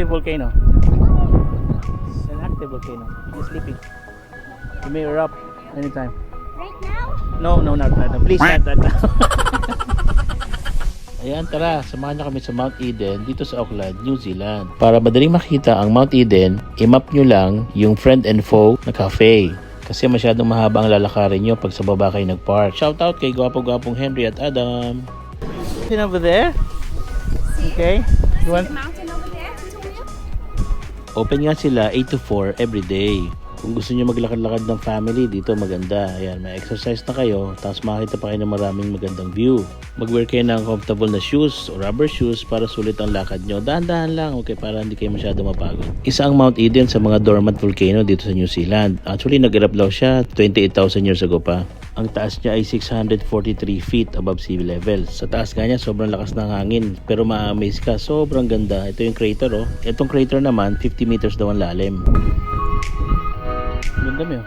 active volcano. It's an active volcano. You're sleeping. You may erupt anytime. Right now? No, not now. Please, not now. Ayan, tara, samahan niyo kami sa Mount Eden dito sa Auckland, New Zealand. Para madaling makita ang Mount Eden, i-map nyo lang yung friend and foe na cafe. Kasi masyadong mahaba ang lalakarin nyo pag sa baba kayo nag-park. Shout out kay gwapo-gwapong Henry at Adam. See over there? Okay. You want? The mountain over there, Antonio? Open nga sila 8 to 4 every day. Kung gusto niyo maglakad-lakad ng family, dito maganda. Ayan, may exercise na kayo, tapos makita pa kayo ng maraming magandang view. Mag-wear kayo ng comfortable na shoes o rubber shoes para sulit ang lakad nyo. Dahan-dahan lang, okay, para hindi kayo masyado mapagod. Isa ang Mount Eden sa mga dormant volcano dito sa New Zealand. Actually, nag-erupt daw siya 28,000 years ago pa. Ang taas niya ay 643 feet above sea level. Sa taas nga niya, sobrang lakas ng hangin. Pero ma-amaze ka, sobrang ganda. Ito yung crater, oh. Itong crater naman, 50 meters daw ang lalim. Ganda mo yun.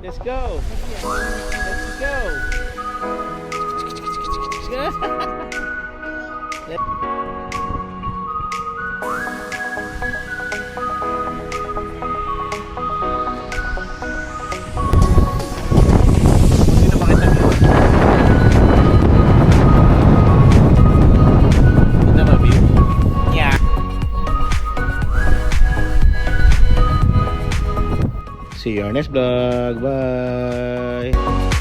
Let's go. Let's go. See you on next vlog. Bye.